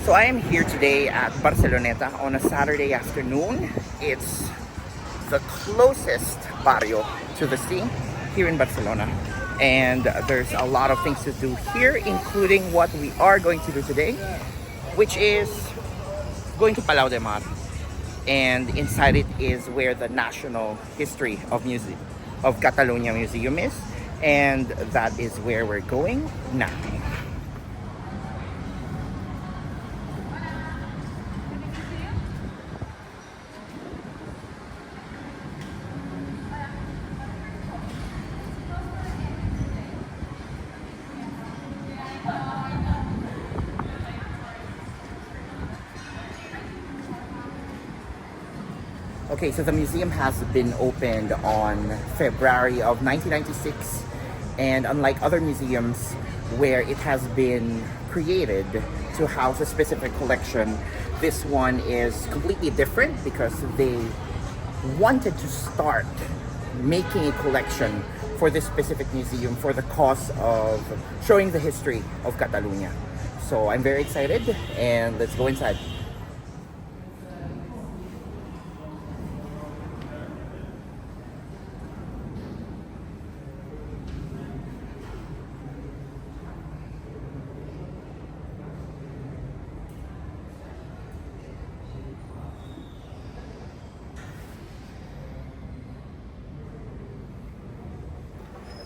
So I am here today at Barceloneta on a Saturday afternoon. It's the closest barrio to the sea here in Barcelona. And there's a lot of things to do here, including what we are going to do today, which is going to Palau de Mar. And inside it is where the National History of Catalonia Museum is. And that is where we're going now. Okay, so the museum has been opened on February of 1996, and unlike other museums where it has been created to house a specific collection, this one is completely different because they wanted to start making a collection for this specific museum for the cause of showing the history of Catalunya. So I'm very excited, and let's go inside.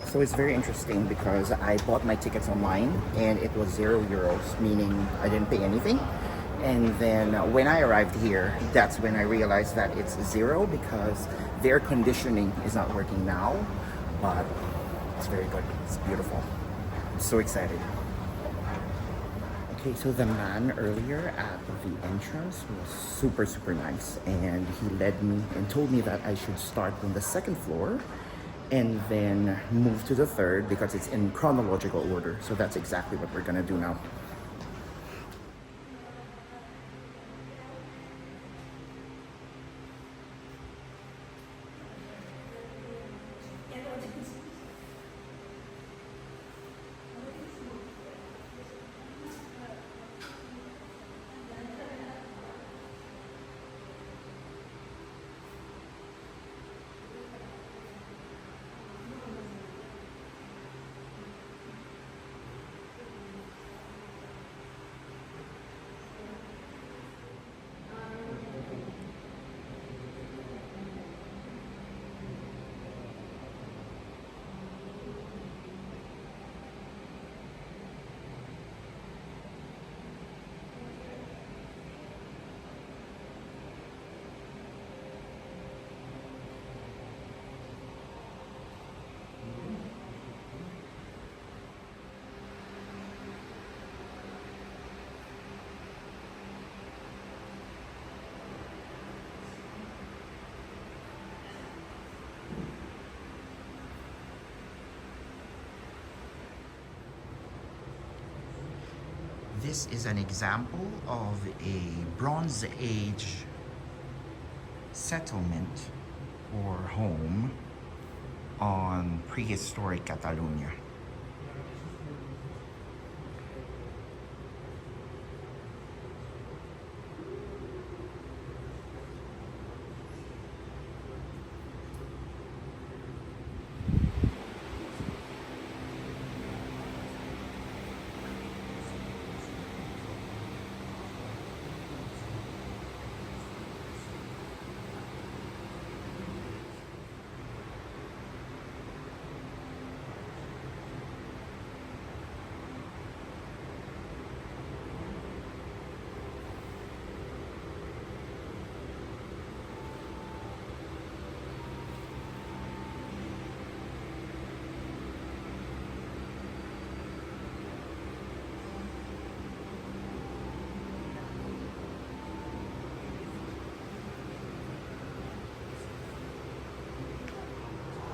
So it's very interesting because I bought my tickets online and it was €0, meaning I didn't pay anything. And then when I arrived here, that's when I realized that it's zero because the air conditioning is not working now, but it's very good. It's beautiful. I'm so excited. Okay, so the man earlier at the entrance was super nice, and he led me and told me that I should start on the second floor and then move to the third because it's in chronological order. So that's exactly what we're gonna do now. This is an example of a Bronze Age settlement or home on prehistoric Catalunya.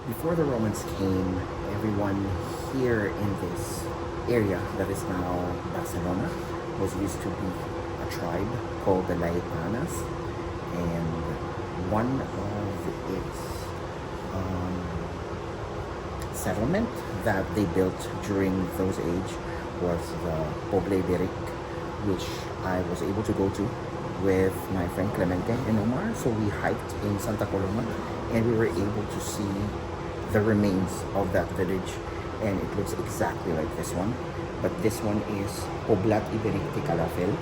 Before the Romans came, everyone here in this area that is now Barcelona was used to be a tribe called the Laetanas, and one of its settlement that they built during those age was the Poble Iberic, which I was able to go to with my friend Clemente and Omar. So we hiked in Santa Coloma and we were able to see the remains of that village, and it looks exactly like this one. But this one is Poblat Ibericti Calafel,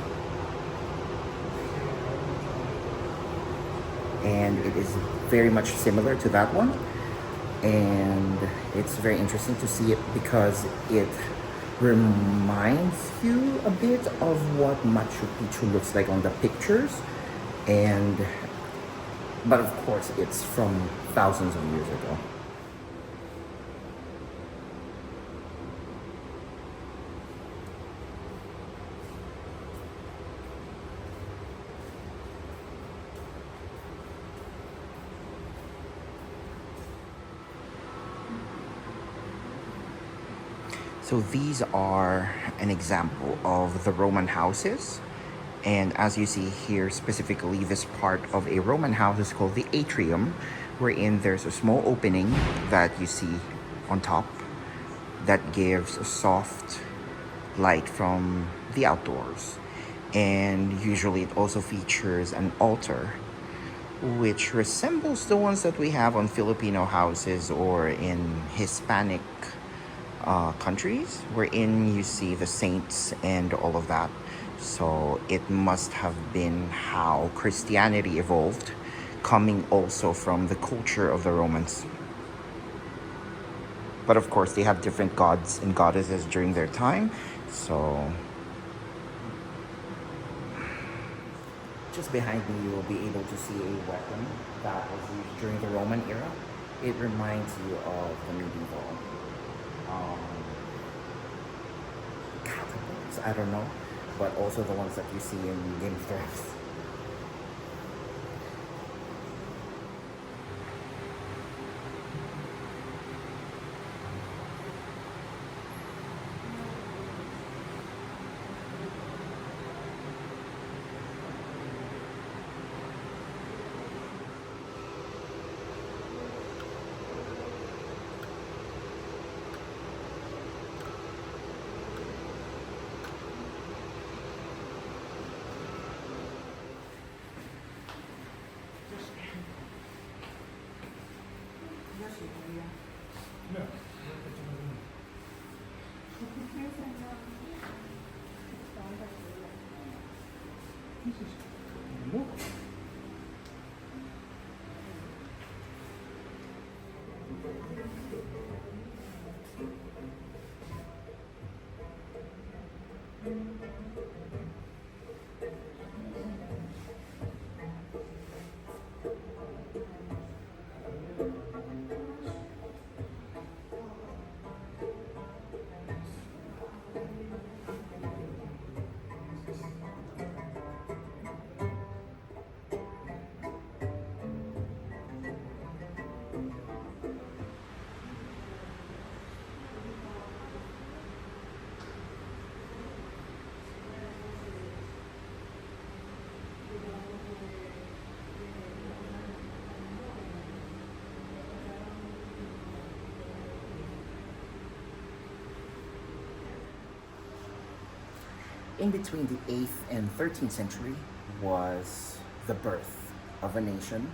and it is very much similar to that one. And it's very interesting to see it because it reminds you a bit of what Machu Picchu looks like on the pictures, and but of course it's from thousands of years ago. So these are an example of the Roman houses. And as you see here, specifically this part of a Roman house is called the atrium, wherein there's a small opening that you see on top that gives a soft light from the outdoors. And usually it also features an altar, which resembles the ones that we have on Filipino houses or in Hispanic countries, wherein you see the saints and all of that. So it must have been how Christianity evolved, coming also from the culture of the Romans. But of course, they have different gods and goddesses during their time. So just behind me, you will be able to see a weapon that was used during the Roman era. It reminds you of the medieval catapults, I don't know, but also the ones that you see in Game of Thrones. In between the 8th and 13th century was the birth of a nation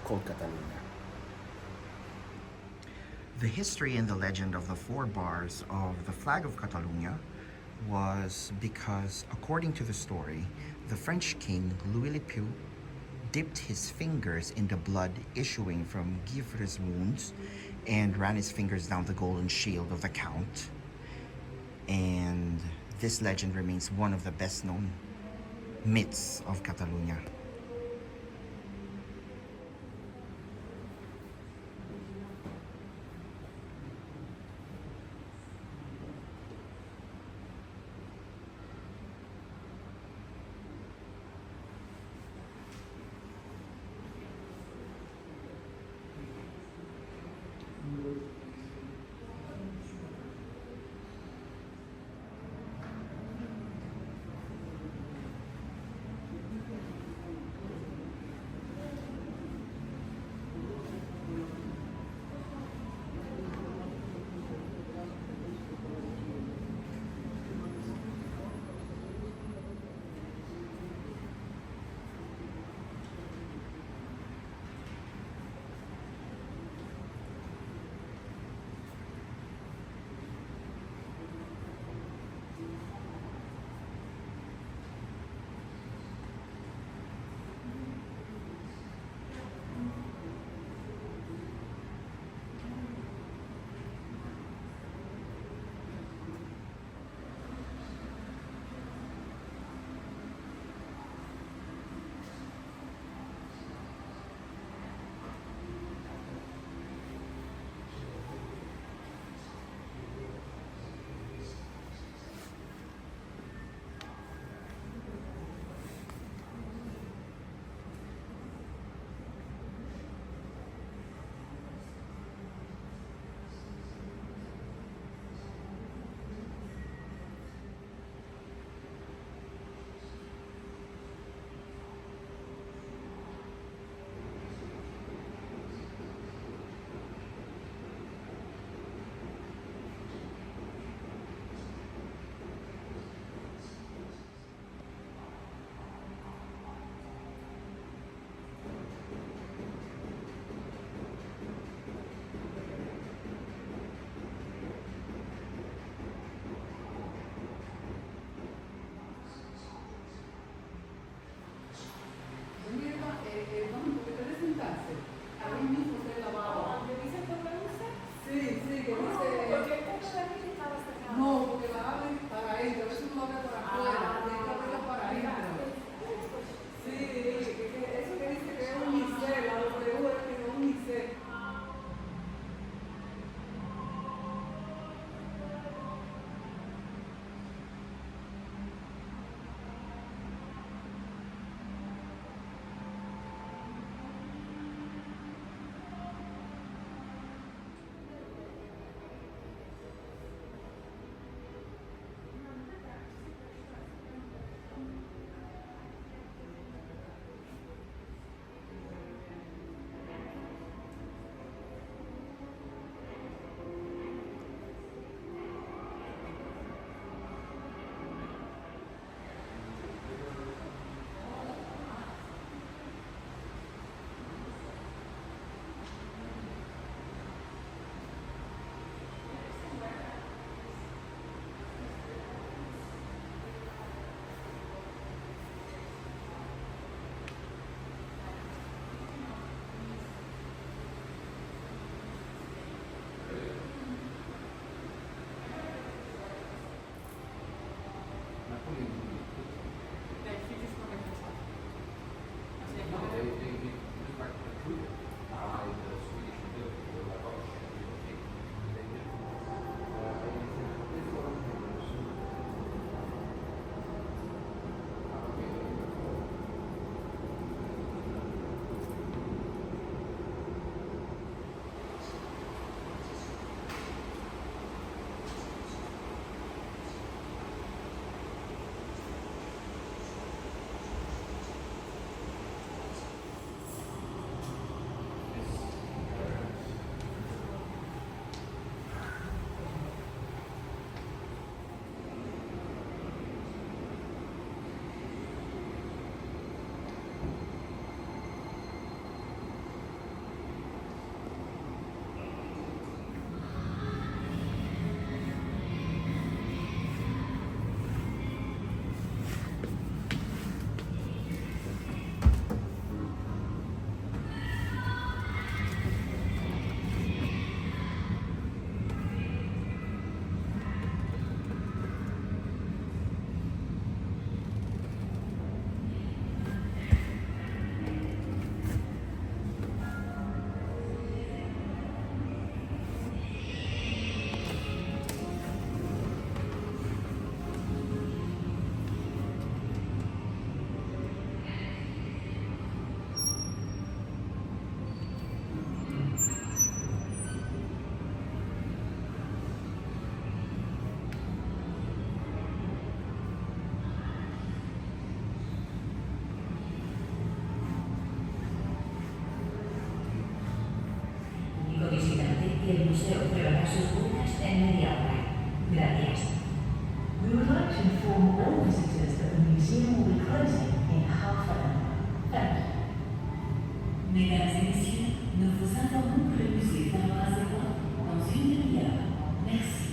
called Catalunya. The history and the legend of the 4 bars of the flag of Catalunya was because, according to the story, the French king Louis le Piu dipped his fingers in the blood issuing from Guivre's wounds and ran his fingers down the golden shield of the count. And this legend remains one of the best known myths of Catalunya. El museo cerrará sus puertas en media hora. Gracias. We would like to inform all visitors that the museum will be closing in half an hour. Thank you. Mesdames et messieurs, nous vous informons que le musée fermera ses portes dans une demi-heure. Merci.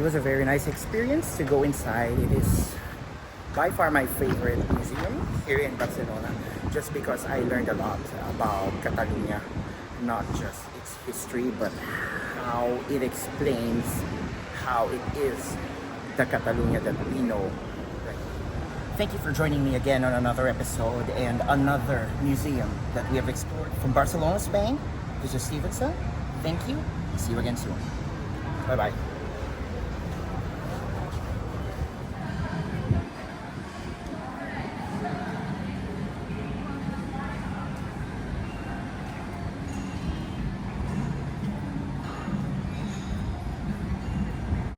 was a very nice experience to go inside. It is by far my favorite museum here in Barcelona, just because I learned a lot about Catalunya, not just its history, but how it explains how it is the Catalunya that we know. Thank you for joining me again on another episode and another museum that we have explored. From Barcelona, Spain, this is Stevenson. Thank you. See you again soon. Bye-bye.